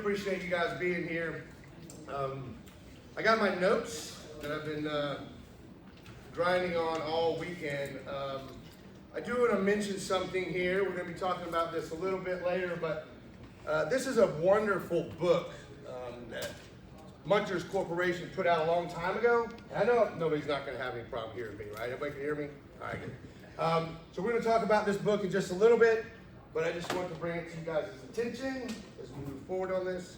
Appreciate you guys being here. I got my notes that I've been grinding on all weekend. I do want to mention something here. We're going to be talking about this a little bit later, but this is a wonderful book that Munchers Corporation put out a long time ago. I know nobody's not going to have any problem hearing me, right? Everybody can hear me? All right, good. So we're going to talk about this book in just a little bit, but I just want to bring it to you guys' attention as we move forward on this.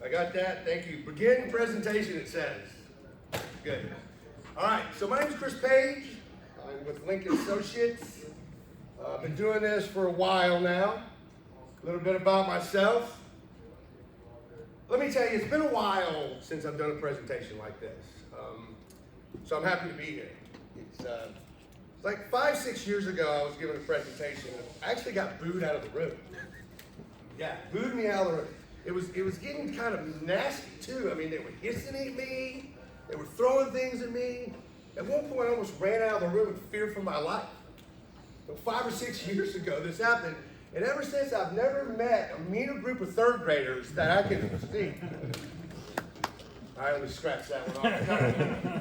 I got that. Thank you. Begin presentation, it says. Good. All right. So my name is Chris Page. I'm with Lincoln Associates. I've been doing this for a while now. A little bit about myself. Let me tell you, it's been a while since I've done a presentation like this. So I'm happy to be here. It's like 5-6 years ago, I was giving a presentation. I actually got booed out of the room. Yeah, booed me out of the room. It was getting kind of nasty too. I mean, they were hissing at me. They were throwing things at me. At one point, I almost ran out of the room in fear for my life. So 5 or 6 years ago, this happened. And ever since, I've never met a meaner group of third graders that I can see. All right, let me scratch that one off.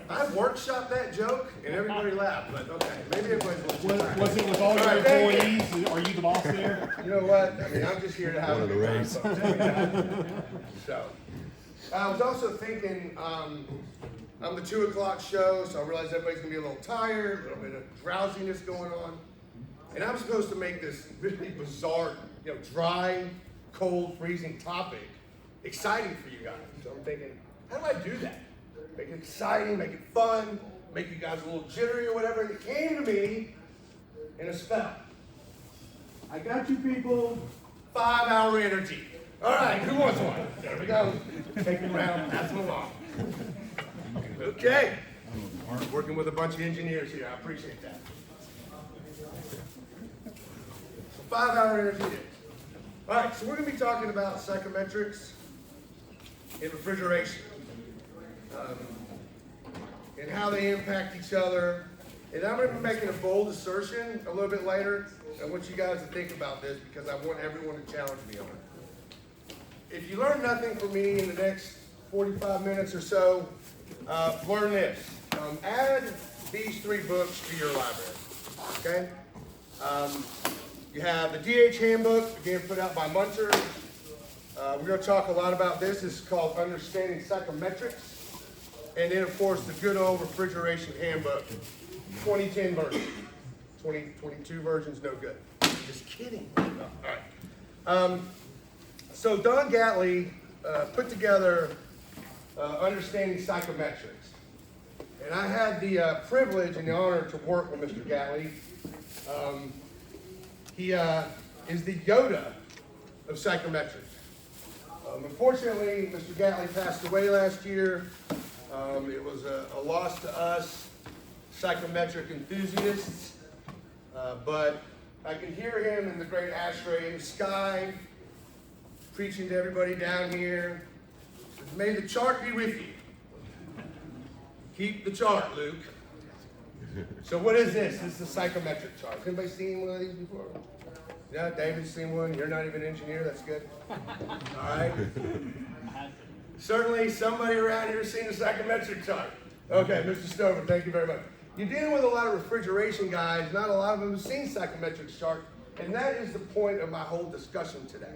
I workshopped that joke, and everybody laughed. But okay, maybe everybody's a little too Was it with all your employees? Are you the boss there? You know what? I mean, I'm just here to have One of the rays. So, I was also thinking, I'm the 2 o'clock show, so I realized everybody's gonna be a little tired, a little bit of drowsiness going on. And I'm supposed to make this really bizarre, dry, cold, freezing topic exciting for you guys. So I'm thinking, how do I do that? Make it exciting, make it fun, make you guys a little jittery or whatever. And it came to me in a spell. I got you people 5-hour energy. All right, who wants one? There we go. Take it around, pass them along. Okay. Working with a bunch of engineers here. I appreciate that. So 5-hour energy is. All right, so we're going to be talking about psychrometrics in refrigeration. And how they impact each other. And I'm going to be making a bold assertion a little bit later. I want you guys to think about this because I want everyone to challenge me on it. If you learn nothing from me in the next 45 minutes or so, learn this. Add these 3 books to your library. Okay? You have the DH Handbook, again put out by Munchers. We're going to talk a lot about this. This is called Understanding Psychrometrics. And then, of course, the good old Refrigeration Handbook, 2010 version. 2022 version's no good. Just kidding. All right. So Don Gatley put together Understanding Psychrometrics. And I had the privilege and the honor to work with Mr. Gatley. He is the Yoda of psychrometrics. Unfortunately, Mr. Gatley passed away last year. It was a loss to us, psychrometric enthusiasts, but I can hear him in the great ASHRAE in the sky, preaching to everybody down here. Says, may the chart be with you. Keep the chart, Luke. So what is this? This is a psychrometric chart. Has anybody seen one of these before? Yeah, David's seen one. You're not even an engineer. That's good. All right. Certainly somebody around here has seen a psychrometric chart. Okay, Mr. Stover, thank you very much. You're dealing with a lot of refrigeration guys. Not a lot of them have seen psychrometric chart. And that is the point of my whole discussion today,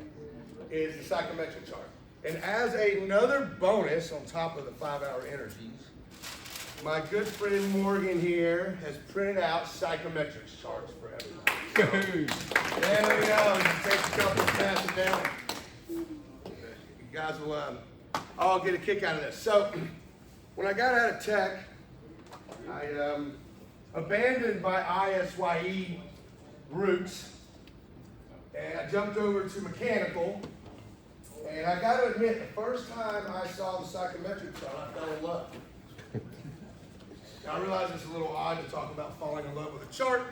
is the psychrometric chart. And as another bonus on top of the 5-hour energies, my good friend Morgan here has printed out psychrometrics charts for everybody. So, there we go. You take a couple and pass it down. You guys will all get a kick out of this. So, when I got out of tech, I abandoned my ISYE roots and I jumped over to mechanical. And I got to admit, the first time I saw the psychrometric chart, I fell in love. Now, I realize it's a little odd to talk about falling in love with a chart,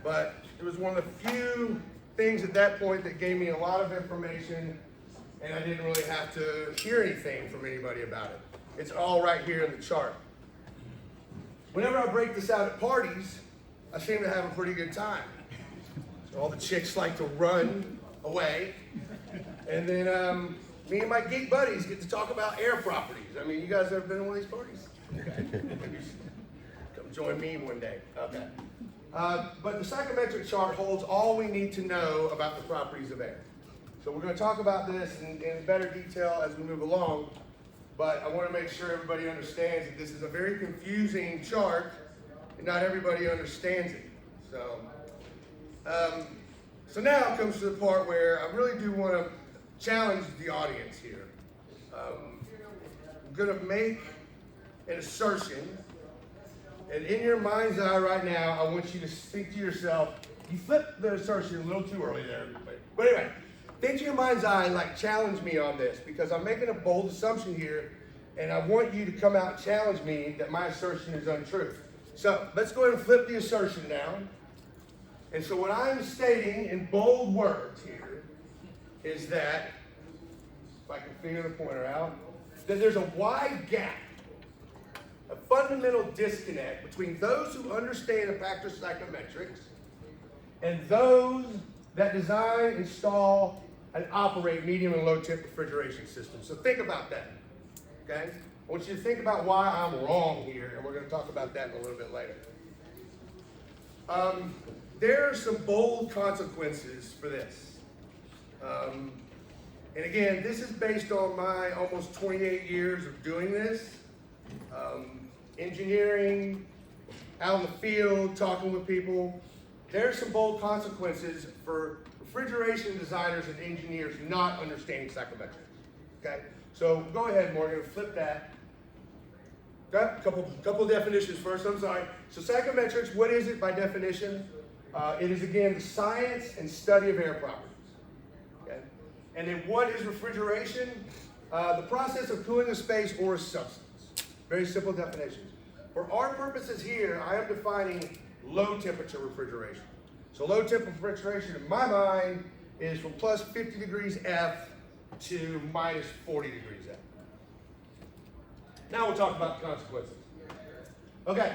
but it was one of the few things at that point that gave me a lot of information, and I didn't really have to hear anything from anybody about it. It's all right here in the chart. Whenever I break this out at parties, I seem to have a pretty good time. So all the chicks like to run away. And then me and my geek buddies get to talk about air properties. I mean, you guys ever been to one of these parties? Okay. Come join me one day. Okay. But the psychrometric chart holds all we need to know about the properties of air. So we're going to talk about this in better detail as we move along, but I want to make sure everybody understands that this is a very confusing chart, and not everybody understands it. So now comes to the part where I really do want to challenge the audience here. I'm going to make an assertion, and in your mind's eye right now, I want you to think to yourself, you flipped the assertion a little too early there, but anyway, think to your mind's eye and like challenge me on this, because I'm making a bold assumption here, and I want you to come out and challenge me that my assertion is untrue. So let's go ahead and flip the assertion now. And so what I'm stating in bold words here is that, if I can figure the pointer out, that there's a wide gap, a fundamental disconnect between those who understand and practice psychrometrics and those that design, install, and operate medium and low temp refrigeration systems. So think about that, okay? I want you to think about why I'm wrong here, and we're going to talk about that in a little bit later. There are some bold consequences for this. And again, this is based on my almost 28 years of doing this. Engineering, out in the field, talking with people. There are some bold consequences for refrigeration designers and engineers not understanding psychrometrics. Okay? So go ahead, Morgan, flip that. Got a couple definitions first, I'm sorry. So psychrometrics, what is it by definition? It is, again, the science and study of air properties. Okay? And then what is refrigeration? The process of cooling a space or a substance. Very simple definitions. For our purposes here, I am defining low temperature refrigeration. So low temperature refrigeration in my mind is from plus 50 degrees F to minus 40 degrees F. Now we'll talk about the consequences. Okay,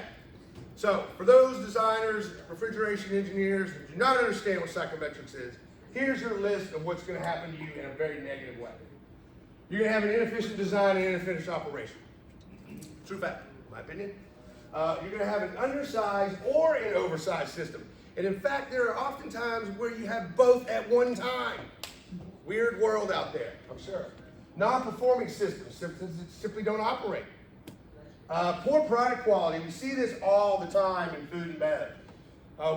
so for those designers, refrigeration engineers that do not understand what psychrometrics is, here's your list of what's going to happen to you in a very negative way. You're going to have an inefficient design and inefficient operation. True fact, in my opinion. You're going to have an undersized or an oversized system. And in fact, there are often times where you have both at one time. Weird world out there, I'm sure. Non-performing systems that simply don't operate. Poor product quality. We see this all the time in food and bev.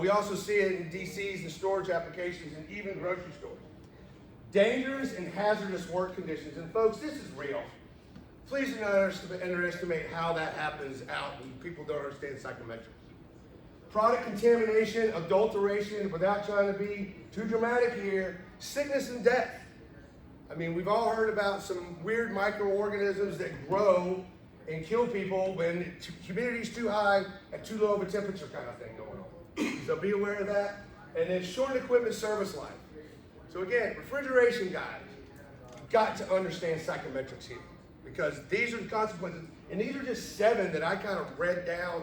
We also see it in DCs and storage applications and even grocery stores. Dangerous and hazardous work conditions. And folks, this is real. Please do not underestimate how that happens out when people don't understand psychrometrics. Product contamination, adulteration, without trying to be too dramatic here, sickness and death. I mean, we've all heard about some weird microorganisms that grow and kill people when humidity's too high and too low of a temperature kind of thing going on. So be aware of that. And then short equipment service life. So again, refrigeration guys, you've got to understand psychrometrics here, because these are the consequences. And these are just 7 that I kind of read down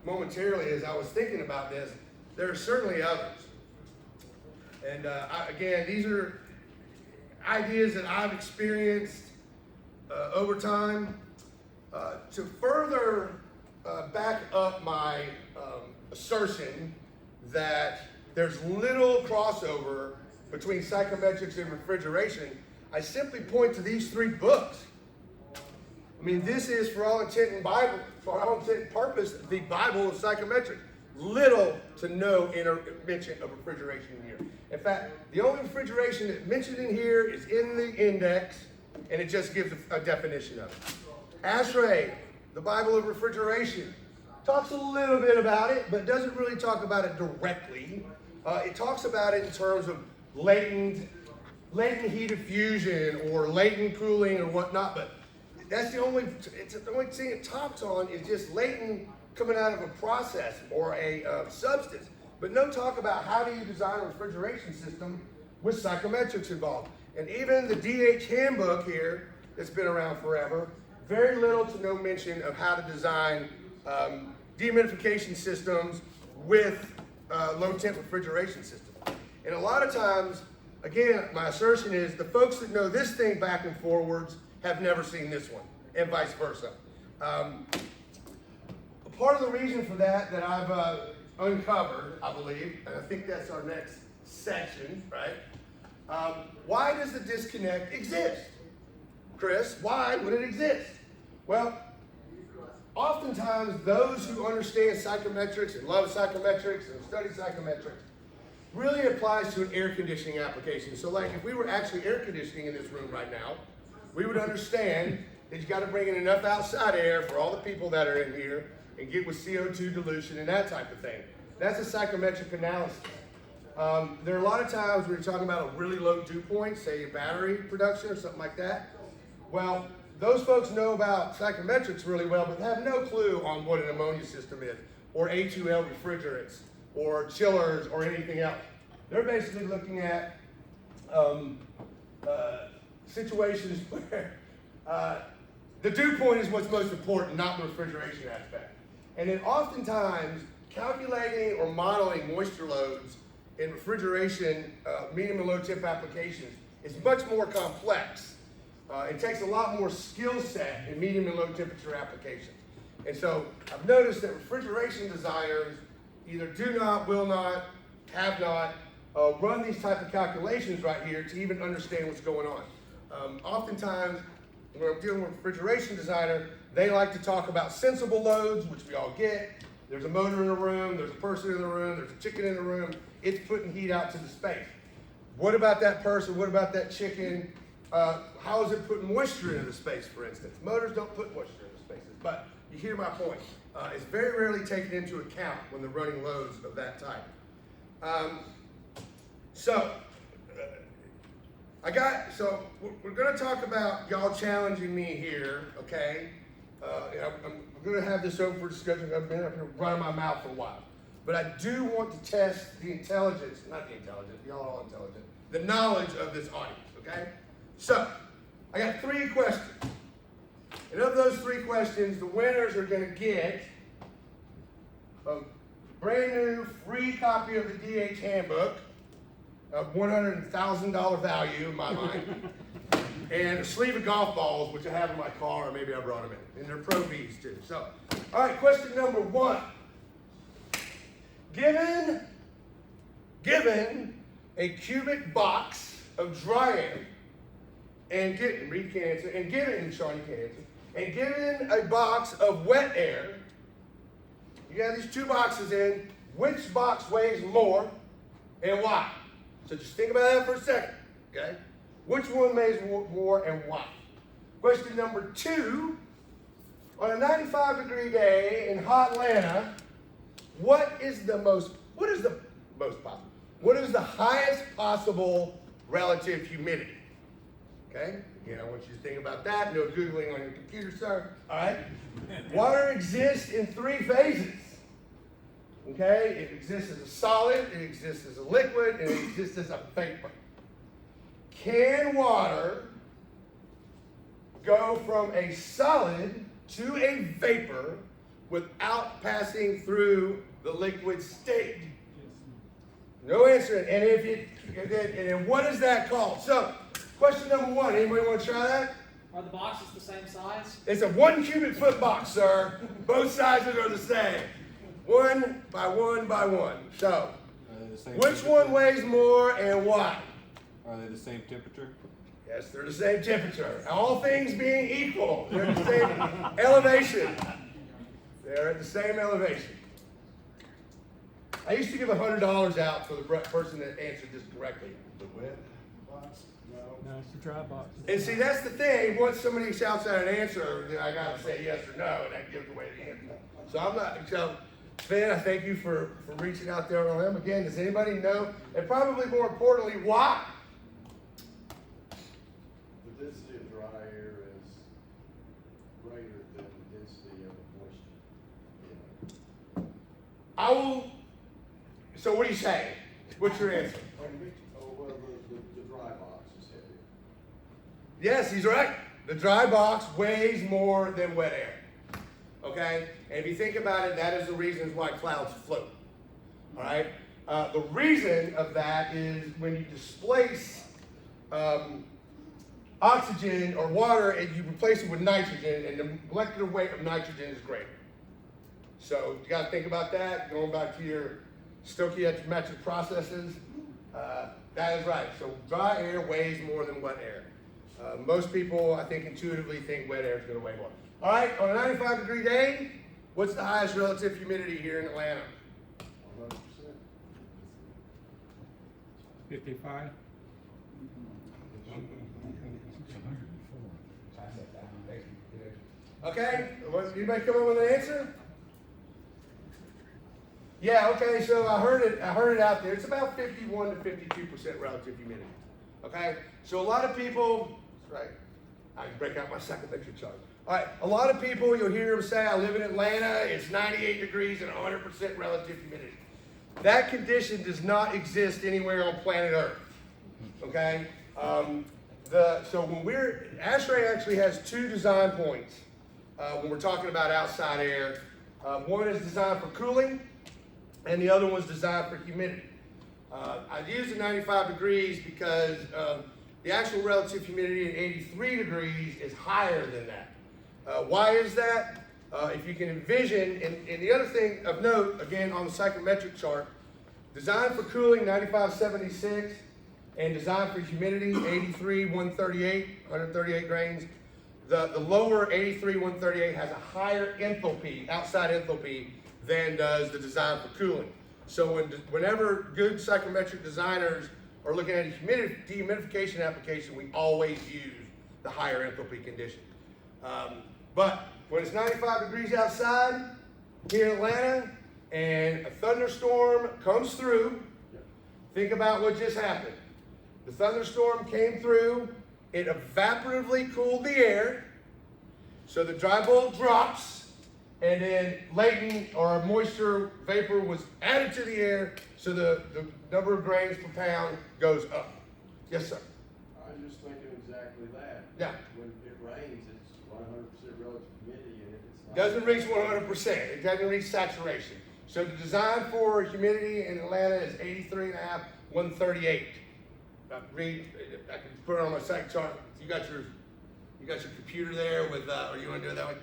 momentarily as I was thinking about this. There are certainly others. And again, these are ideas that I've experienced over time. To further back up my assertion that there's little crossover between psychrometrics and refrigeration, I simply point to these 3 books. I mean, this is, for all intent and purpose, the Bible of psychrometrics. Little to no mention of refrigeration in here. In fact, the only refrigeration that's mentioned in here is in the index, and it just gives a definition of it. ASHRAE, the Bible of refrigeration, talks a little bit about it, but doesn't really talk about it directly. It talks about it in terms of latent heat diffusion or latent cooling or whatnot, but that's the only thing it talks on is just latent coming out of a process or a substance, but no talk about how do you design a refrigeration system with psychrometrics involved. And even the DH handbook here, that's been around forever, very little to no mention of how to design dehumidification systems with low temp refrigeration systems. And a lot of times, again, my assertion is the folks that know this thing back and forwards have never seen this one, and vice versa. Part of the reason for that I've uncovered, I believe, and I think that's our next section, right? Why does the disconnect exist? Chris, why would it exist? Well, oftentimes those who understand psychrometrics and love psychrometrics and study psychrometrics really applies to an air conditioning application. So like if we were actually air conditioning in this room right now, we would understand that you got to bring in enough outside air for all the people that are in here and get with CO2 dilution and that type of thing. That's a psychrometric analysis. There are a lot of times when you're talking about a really low dew point, say a battery production or something like that. Well, those folks know about psychrometrics really well, but have no clue on what an ammonia system is, or A2L refrigerants, or chillers, or anything else. They're basically looking at situations where the dew point is what's most important, not the refrigeration aspect. And then oftentimes, calculating or modeling moisture loads in refrigeration, medium and low temp applications is much more complex. It takes a lot more skill set in medium and low temperature applications. And so I've noticed that refrigeration designers either do not, will not, have not run these type of calculations right here to even understand what's going on. Oftentimes, when I'm dealing with a refrigeration designer, they like to talk about sensible loads, which we all get. There's a motor in the room, there's a person in the room, there's a chicken in the room. It's putting heat out to the space. What about that person? What about that chicken? How is it putting moisture into the space, for instance? Motors don't put moisture into spaces, but you hear my point. It's very rarely taken into account when they're running loads of that type. We're going to talk about y'all challenging me here, okay? I'm going to have this open for discussion. I've been up here running my mouth for a while. But I do want to test the intelligence, not the intelligence, y'all are all intelligent, the knowledge of this audience, okay? So, I got 3 questions. And of those 3 questions, the winners are going to get a brand new free copy of the DH handbook of $100,000 value in my mind, and a sleeve of golf balls, which I have in my car, or maybe I brought them in. And they're Pro Vs too. So, all right, question number 1. Given a cubic box of dry air, and read can't answer, and given, Sean, you can't answer, and given a box of wet air, you got these 2 boxes in, which box weighs more and why? So just think about that for a second, okay? Which one weighs more and why? Question number 2, on a 95-degree day in hot Atlanta, what is the highest possible relative humidity? Okay? Again, I want you to think about that. No Googling on your computer, sir. All right? Water exists in 3 phases. Okay? It exists as a solid, it exists as a liquid, and it exists as a vapor. Can water go from a solid to a vapor without passing through the liquid state? No answer. And then what is that called? So, question number 1. Anybody want to try that? Are the boxes the same size? It's a 1 cubic foot box, sir. Both sizes are the same. 1 by 1 by 1. So, which one weighs more and why? Are they the same temperature? Yes, they're the same temperature. All things being equal, they're the same elevation. They're at the same elevation. I used to give $100 out for the person that answered this correctly. The wet box? No, it's the dry box. And see, that's the thing. Once somebody shouts out an answer, then I gotta say yes or no, and that gives away the answer. So I'm not. So, Sven, I thank you for reaching out there on them. Again, does anybody know? And probably more importantly, why? The density of dry air is greater than the density of moisture. I will. So what are you saying? What's your answer? Oh, well, the dry box is heavier. Yes, he's right. The dry box weighs more than wet air. Okay? And if you think about it, that is the reasons why clouds float. All right? The reason of that is when you displace oxygen or water and you replace it with nitrogen, and the molecular weight of nitrogen is greater. So you got to think about that. Going back to your stoichiometric processes, that is right. So dry air weighs more than wet air. Most people, I think, intuitively think wet air is going to weigh more. All right, on a 95-degree day, what's the highest relative humidity here in Atlanta? 100%. 55. Okay, anybody come up with an answer? Yeah, okay, so I heard it out there. It's about 51 to 52% relative humidity. Okay, so a lot of people, right, I can break out my psychrometric chart. All right, a lot of people, you'll hear them say, I live in Atlanta, it's 98 degrees and 100% relative humidity. That condition does not exist anywhere on planet Earth. Okay, so when ASHRAE actually has two design points when we're talking about outside air. One is designed for cooling, and the other one's designed for humidity. I use the 95 degrees because the actual relative humidity at 83 degrees is higher than that. Why is that? If you can envision, and the other thing of note, again on the psychrometric chart, designed for cooling 9576, and designed for humidity 83 138 grains. The lower 83 138 has a higher enthalpy, outside enthalpy, than does the design for cooling. So whenever good psychrometric designers are looking at a dehumidification application, we always use the higher enthalpy condition. But when it's 95 degrees outside here in Atlanta and a thunderstorm comes through, think about what just happened. The thunderstorm came through, it evaporatively cooled the air, so the dry bulk drops, and then latent or moisture vapor was added to the air, so the number of grains per pound goes up. Yes, sir. I was just thinking exactly that. Yeah. When it rains, it's 100% relative humidity, and if it's not. Doesn't reach 100%. It doesn't reach saturation. So the design for humidity in Atlanta is 83.5, 138. I can put it on my psych chart. You got your computer there with, or you want to do it that way?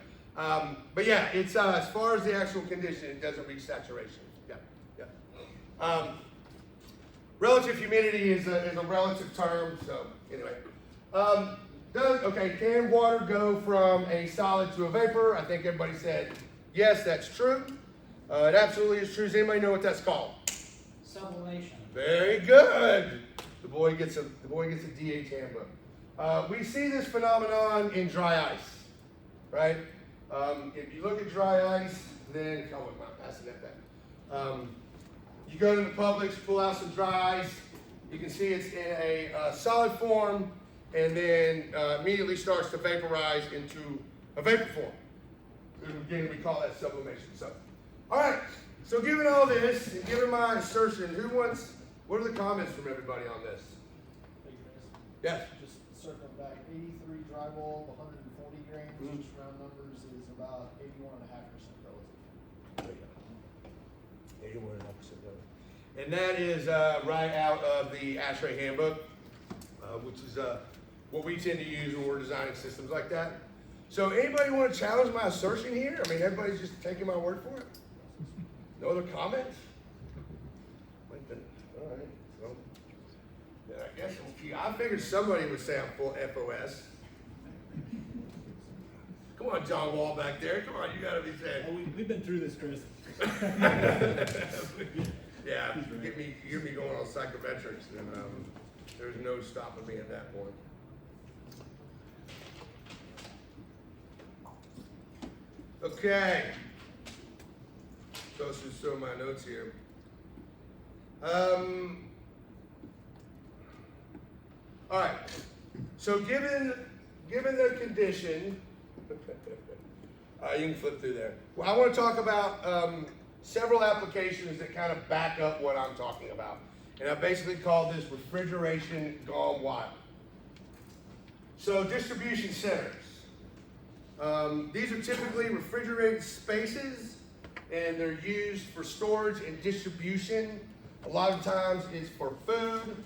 But yeah, it's as far as the actual condition, it doesn't reach saturation. Yeah. Relative humidity is a relative term. So anyway, can water go from a solid to a vapor? I think everybody said yes, that's true. It absolutely is true. Does anybody know what that's called? Sublimation. Very good. The boy gets a DH handbook. We see this phenomenon in dry ice, right? If you look at dry ice, then I'm passing that back. You go to the Publix, pull out some dry ice. You can see it's in a solid form, and then immediately starts to vaporize into a vapor form. And again, we call that sublimation. So, all right. So, given all this, and given my assertion, what are the comments from everybody on this? Yes. Just circling back, 83 dry bulb, 140 grains, just round numbers, is about 81.5% relative. 81.5% relative. And that is right out of the ASHRAE handbook, which is what we tend to use when we're designing systems like that. So anybody want to challenge my assertion here? I mean, everybody's just taking my word for it. No other comments? All right. So, yeah, I guess I figured somebody would say I'm full FOS. Come on, John Wall back there. Come on, you got to be saying. Oh, we've been through this, Chris. Yeah, get me going on psychrometrics, and there's no stopping me at that point. Okay. Go through some of my notes here. All right. So given the condition, you can flip through there. Well, I want to talk about several applications that kind of back up what I'm talking about. And I basically call this refrigeration gone wild. So distribution centers. These are typically refrigerated spaces, and they're used for storage and distribution A lot of times it's for food,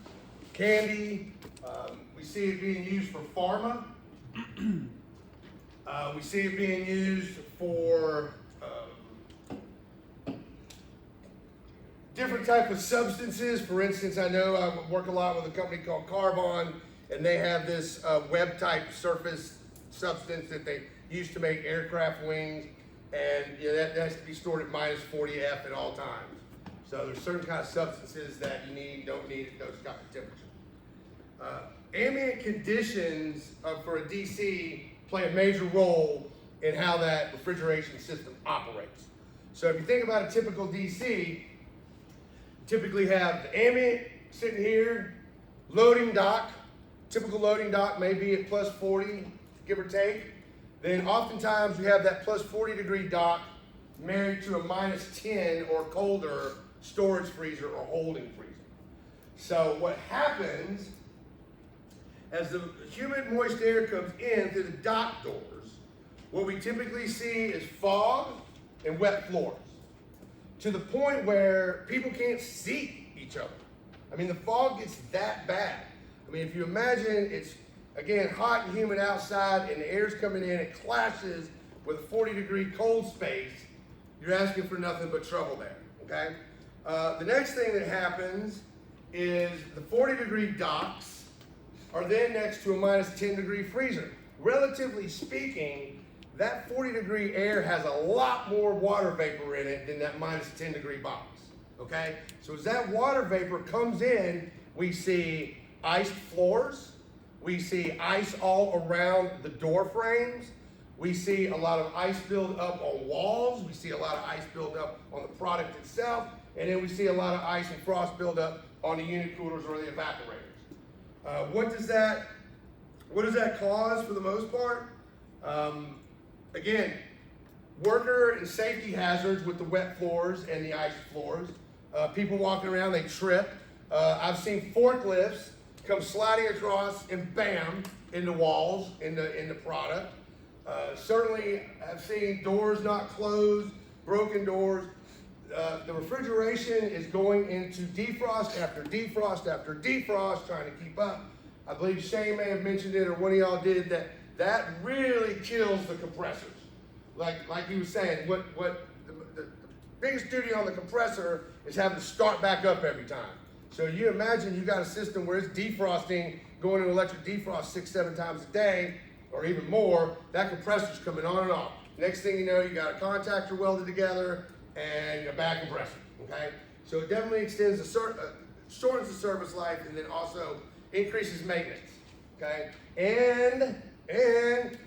candy. We see it being used for pharma. We see it being used for different type of substances. For instance, I know I work a lot with a company called Carbon, and they have this web type surface substance that they use to make aircraft wings, and that has to be stored at minus 40 F at all times. So there's certain kind of substances that you need, don't need at those kind of temperatures. Ambient conditions for a DC play a major role in how that refrigeration system operates. So if you think about a typical DC, typically have the ambient sitting here, loading dock. Typical loading dock may be at plus 40, give or take. Then oftentimes you have that plus 40 degree dock married to a minus 10 or colder storage freezer or holding freezer. So what happens as the humid moist air comes in through the dock doors, what we typically see is fog and wet floors, to the point where people can't see each other. I mean, the fog gets that bad. I mean, if you imagine it's, again, hot and humid outside and the air's coming in, it clashes with a 40 degree cold space, you're asking for nothing but trouble there, okay? The next thing that happens is the 40 degree docks are then next to a minus 10 degree freezer. Relatively speaking, that 40 degree air has a lot more water vapor in it than that minus 10 degree box, okay? So as that water vapor comes in, we see iced floors, we see ice all around the door frames, we see a lot of ice build up on walls, we see a lot of ice build up on the product itself, and then we see a lot of ice and frost build up on the unit coolers or the evaporators. What does that cause for the most part? Again, worker and safety hazards with the wet floors and the ice floors. People walking around, they trip. I've seen forklifts come sliding across and bam, into walls, in the product. Certainly I've seen doors not closed, broken doors. The refrigeration is going into defrost after defrost after defrost, trying to keep up. I believe Shane may have mentioned it, or one of y'all did, that really kills the compressors. Like he was saying, the biggest duty on the compressor is having to start back up every time. So you imagine you got a system where it's defrosting, going to electric defrost 6-7 times a day, or even more, that compressor's coming on and off. Next thing you know, you got a contactor welded together and a bad compressor, okay? So it definitely extends shortens the service life, and then also increases maintenance, okay? And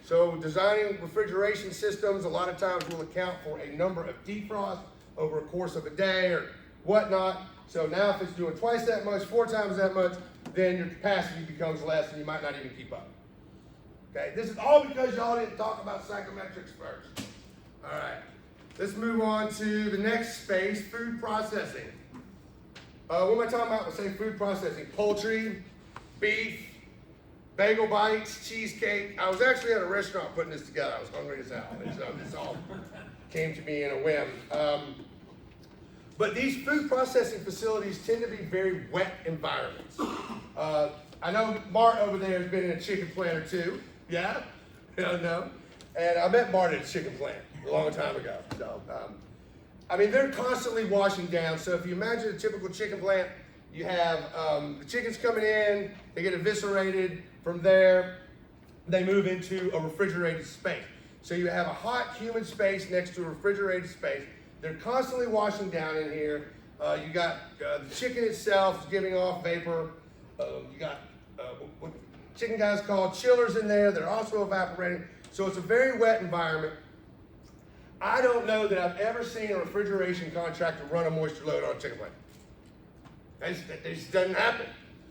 so designing refrigeration systems a lot of times will account for a number of defrosts over a course of a day or whatnot. So now if it's doing twice that much, 4 times that much, then your capacity becomes less and you might not even keep up. Okay, this is all because y'all didn't talk about psychrometrics first. All right, let's move on to the next space, food processing. What am I talking about when I say food processing? Poultry, beef, bagel bites, cheesecake. I was actually at a restaurant putting this together. I was hungry as hell, and so this all came to me in a whim. But these food processing facilities tend to be very wet environments. I know Mart over there has been in a chicken plant or two. Yeah? I don't know. And I met Mart at a chicken plant a long time ago. So, I mean, they're constantly washing down. So if you imagine a typical chicken plant, you have the chickens coming in, they get eviscerated. From there, they move into a refrigerated space. So you have a hot, humid space next to a refrigerated space. They're constantly washing down in here. You got the chicken itself is giving off vapor. You got what chicken guys call chillers in there. They're also evaporating. So it's a very wet environment. I don't know that I've ever seen a refrigeration contractor run a moisture load on a chicken plant. That just doesn't happen.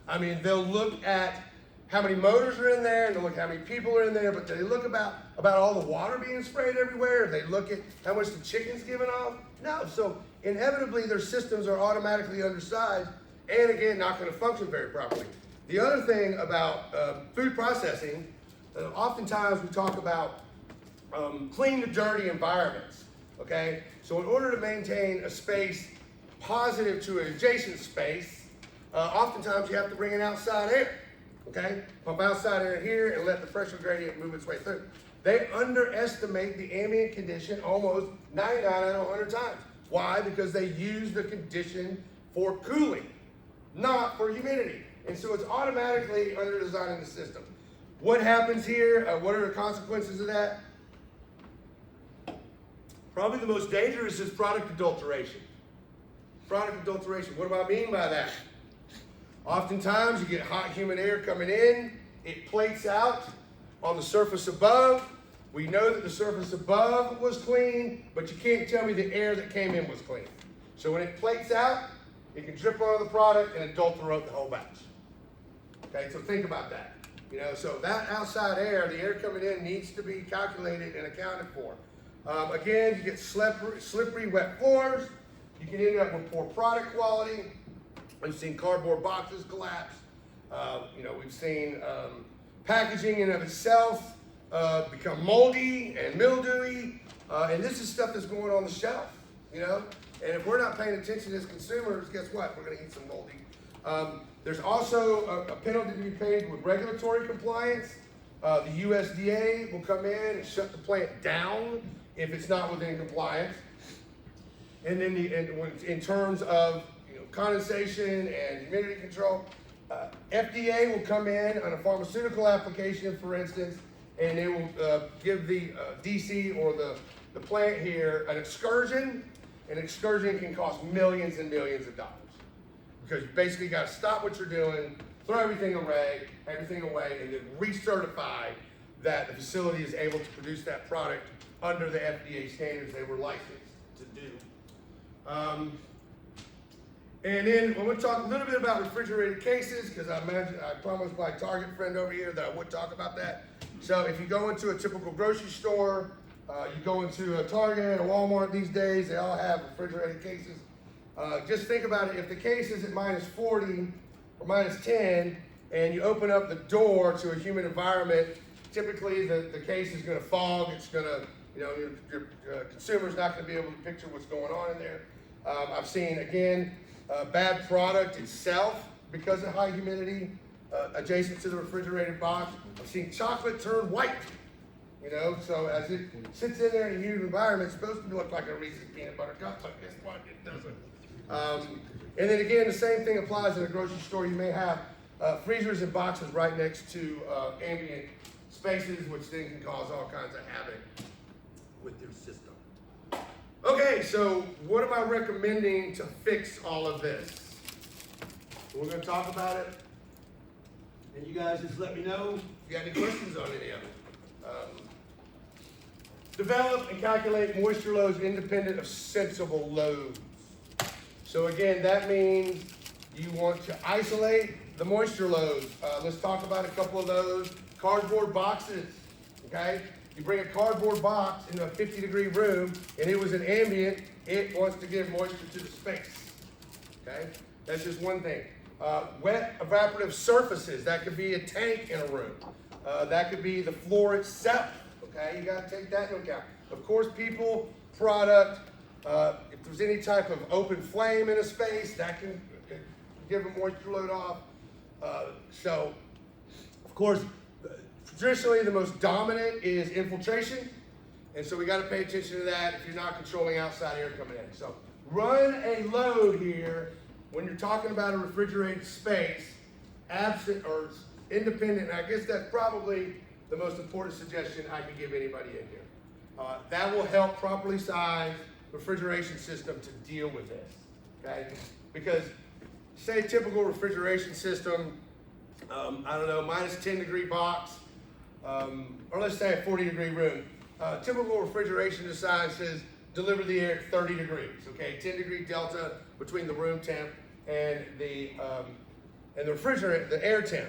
I mean, they'll look at how many motors are in there, and they'll look at how many people are in there, but they look about all the water being sprayed everywhere. They look at how much the chicken's giving off. No, so inevitably their systems are automatically undersized, and again, not going to function very properly. The other thing about food processing, oftentimes we talk about clean to dirty environments, okay? So in order to maintain a space positive to an adjacent space, oftentimes you have to bring in outside air, okay? Pump outside air here and let the pressure gradient move its way through. They underestimate the ambient condition almost 99 out of 100 times. Why? Because they use the condition for cooling, not for humidity. And so it's automatically under-designing the system. What happens here? What are the consequences of that? Probably the most dangerous is product adulteration. Product adulteration, what do I mean by that? Oftentimes you get hot, humid air coming in, it plates out on the surface above. We know that the surface above was clean, but you can't tell me the air that came in was clean. So when it plates out, it can drip onto the product and adulterate the whole batch. Okay, so think about that. You know, so that outside air, the air coming in needs to be calculated and accounted for. Again, you get slippery, wet floors. You can end up with poor product quality. We've seen cardboard boxes collapse. You know, we've seen packaging in and of itself become moldy and mildewy. And this is stuff that's going on the shelf, you know? And if we're not paying attention as consumers, guess what? We're gonna eat some moldy. There's also a penalty to be paid with regulatory compliance. The USDA will come in and shut the plant down if it's not within compliance. And then in terms of condensation and humidity control, FDA will come in on a pharmaceutical application, for instance, and they will give the DC or the plant here an excursion. An excursion can cost millions and millions of dollars. Because you basically got to stop what you're doing, throw everything away, and then recertify that the facility is able to produce that product under the FDA standards they were licensed to do. And then we're going to talk a little bit about refrigerated cases, because I promised my Target friend over here that I would talk about that. So if you go into a typical grocery store, you go into a Target or Walmart these days, they all have refrigerated cases. Just think about it, if the case is at -40 or -10, and you open up the door to a humid environment, typically the case is gonna fog, it's gonna, your consumer's not gonna be able to picture what's going on in there. I've seen, again, bad product itself because of high humidity adjacent to the refrigerated box. I've seen chocolate turn white, so as it sits in there in a humid environment, it's supposed to look like a Reese's peanut butter cup, but guess what, it doesn't. And then again, the same thing applies in a grocery store. You may have freezers and boxes right next to ambient spaces, which then can cause all kinds of havoc with your system. Okay, so what am I recommending to fix all of this? We're going to talk about it, and you guys just let me know if you got any questions on any of it. Develop and calculate moisture loads independent of sensible loads. So again, that means you want to isolate the moisture loads. Let's talk about a couple of those. Cardboard boxes, okay? You bring a cardboard box into a 50-degree room and it was an ambient, it wants to give moisture to the space, okay? That's just one thing. Wet evaporative surfaces, that could be a tank in a room. That could be the floor itself, okay? You gotta take that into account. Of course, people, product, if there's any type of open flame in a space, that can give a moisture load off. So, of course, traditionally the most dominant is infiltration, and so we got to pay attention to that if you're not controlling outside air coming in. So run a load here when you're talking about a refrigerated space, absent or independent. And I guess that's probably the most important suggestion I can give anybody in here. That will help properly size refrigeration system to deal with this, okay? Because say typical refrigeration system, I don't know, -10-degree box, or let's say a 40-degree room. Typical refrigeration design says deliver the air at 30 degrees, okay? 10-degree delta between the room temp and the refrigerant, the air temp.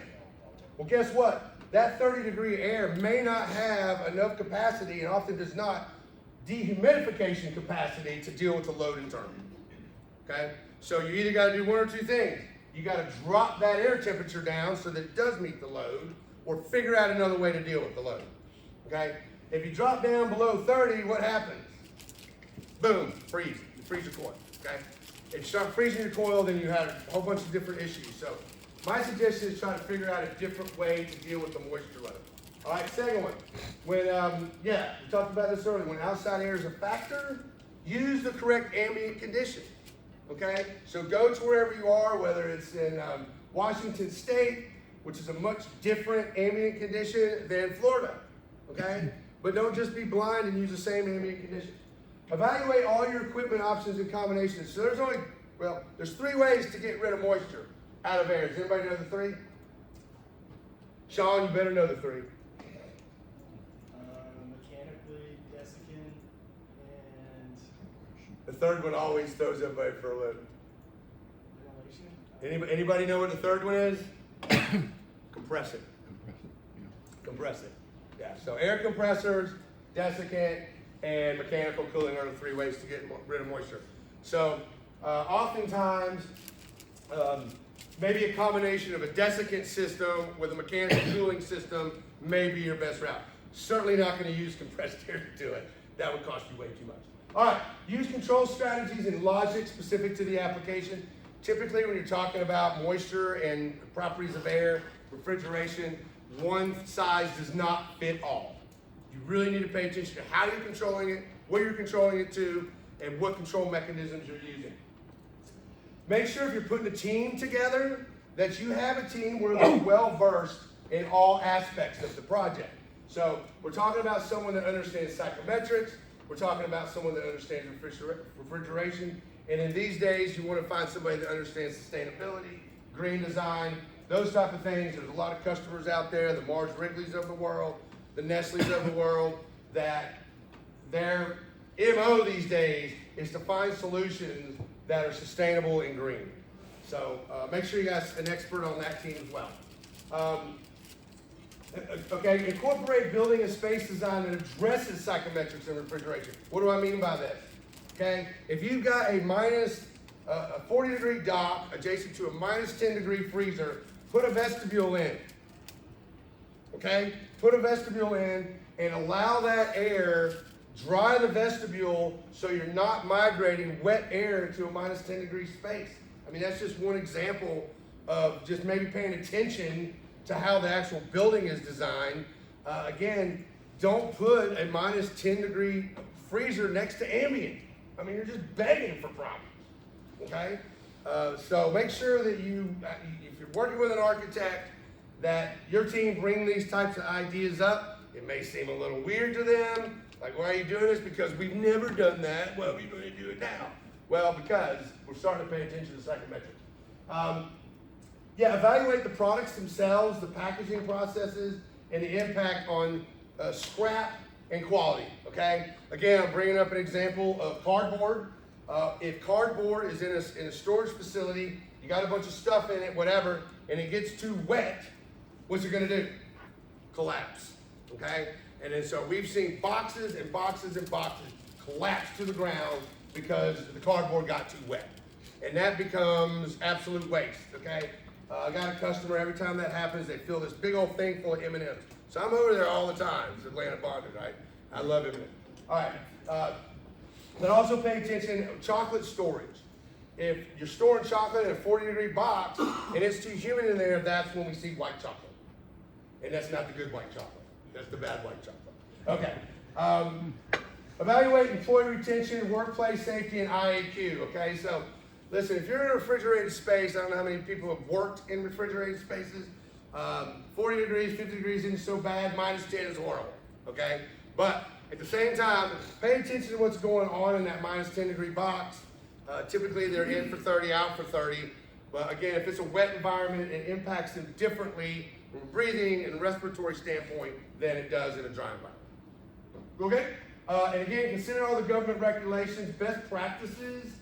Well, guess what? That 30-degree air may not have enough capacity, and often does not, dehumidification capacity to deal with the load internally, okay? So you either gotta do one or two things. You gotta drop that air temperature down so that it does meet the load, or figure out another way to deal with the load, okay? If you drop down below 30, what happens? Boom, freeze, you freeze your coil, okay? If you start freezing your coil, then you have a whole bunch of different issues. So my suggestion is try to figure out a different way to deal with the moisture load. All right, second one. When, we talked about this earlier. When outside air is a factor, use the correct ambient condition. Okay? So go to wherever you are, whether it's in Washington State, which is a much different ambient condition than Florida. Okay? But don't just be blind and use the same ambient condition. Evaluate all your equipment options and combinations. So there's 3 ways to get rid of moisture out of air. Does anybody know the 3? Sean, you better know the 3. Mechanically, desiccant, and The 3rd one always throws everybody for a loop. ventilation. Anybody know what the 3rd one is? Compress it. Compress it. Yeah, so air compressors, desiccant, and mechanical cooling are the 3 ways to get rid of moisture. So oftentimes, maybe a combination of a desiccant system with a mechanical cooling system may be your best route. Certainly not going to use compressed air to do it. That would cost you way too much. All right, use control strategies and logic specific to the application. Typically, when you're talking about moisture and properties of air, refrigeration, one size does not fit all. You really need to pay attention to how you're controlling it, where you're controlling it to, and what control mechanisms you're using. Make sure if you're putting a team together that you have a team where they're well versed in all aspects of the project. So we're talking about someone that understands psychrometrics, we're talking about someone that understands refrigeration, and in these days you want to find somebody that understands sustainability, green design, those type of things. There's a lot of customers out there, the Mars Wrigleys of the world, the Nestle's of the world, that their MO these days is to find solutions that are sustainable and green. So make sure you guys an expert on that team as well. Okay, incorporate building and space design that addresses psychrometrics and refrigeration. What do I mean by this? Okay, if you've got a 40-degree dock adjacent to a minus 10-degree freezer, put a vestibule in. Okay, put a vestibule in and allow that air dry the vestibule so you're not migrating wet air into a minus 10-degree space. I mean, that's just one example of just maybe paying attention to how the actual building is designed. Again, don't put a minus 10-degree freezer next to ambient. I mean, you're just begging for problems, okay? So make sure that if you're working with an architect, that your team bring these types of ideas up. It may seem a little weird to them, like, why are you doing this? Because we've never done that. Well, we're going to do it now. Well, because we're starting to pay attention to psychrometrics. Evaluate the products themselves, the packaging processes, and the impact on scrap and quality, okay? Again, I'm bringing up an example of cardboard. If cardboard is in a storage facility, you got a bunch of stuff in it, whatever, and it gets too wet, what's it gonna do? Collapse, okay? And then so we've seen boxes and boxes and boxes collapse to the ground because the cardboard got too wet. And that becomes absolute waste, okay? I got a customer, every time that happens, they fill this big old thing full of M&Ms. So I'm over there all the time. It's Atlanta bonded, right? I love M&Ms. All right. But also pay attention to chocolate storage. If you're storing chocolate in a 40-degree box and it's too humid in there, that's when we see white chocolate. And that's not the good white chocolate. That's the bad white chocolate. Okay. Evaluate employee retention, workplace safety, and IAQ. Okay, so listen, if you're in a refrigerated space, I don't know how many people have worked in refrigerated spaces. 40 degrees, 50 degrees isn't so bad. Minus 10 is horrible. Okay, but at the same time, pay attention to what's going on in that minus 10-degree box. Typically, they're in for 30, out for 30. But again, if it's a wet environment, it impacts them differently from a breathing and respiratory standpoint than it does in a dry environment. Okay? And again, consider all the government regulations, best practices.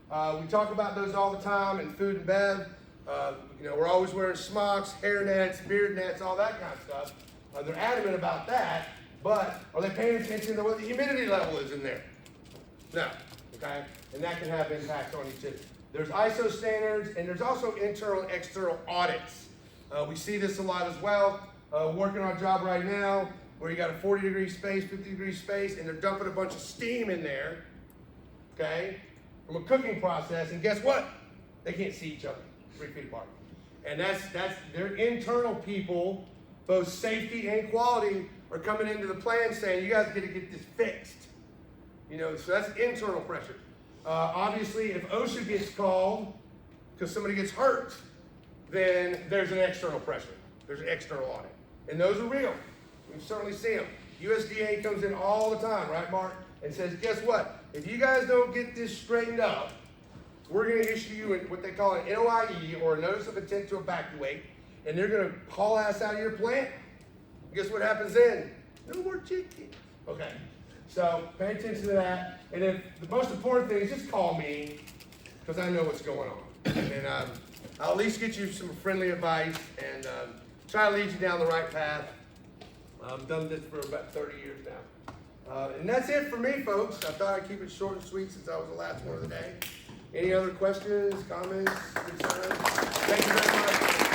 We talk about those all the time in food and bev. We're always wearing smocks, hair nets, beard nets, all that kind of stuff. They're adamant about that, but are they paying attention to what the humidity level is in there? No, okay? And that can have impacts on you too. There's ISO standards, and there's also internal and external audits. We see this a lot as well. Working on a job right now where you got a 40-degree space, 50-degree space, and they're dumping a bunch of steam in there, okay? from a cooking process, and guess what? They can't see each other 3 feet apart. And that's their internal people, both safety and quality, are coming into the plan saying, you guys got to get this fixed. You know, so that's internal pressure. Obviously, if OSHA gets called because somebody gets hurt, then there's an external pressure. There's an external audit. And those are real. We certainly see them. USDA comes in all the time, right, Mark? And says, guess what? If you guys don't get this straightened up, we're going to issue you what they call an NOIE, or a notice of intent to evacuate, and they're going to haul ass out of your plant. Guess what happens then? No more chickens. Okay. So pay attention to that. And if the most important thing is just call me, because I know what's going on. And I'll at least get you some friendly advice and try to lead you down the right path. I've done this for about 30 years now. And that's it for me, folks. I thought I'd keep it short and sweet since I was the last one of the day. Any other questions, comments, concerns? Thank you very much.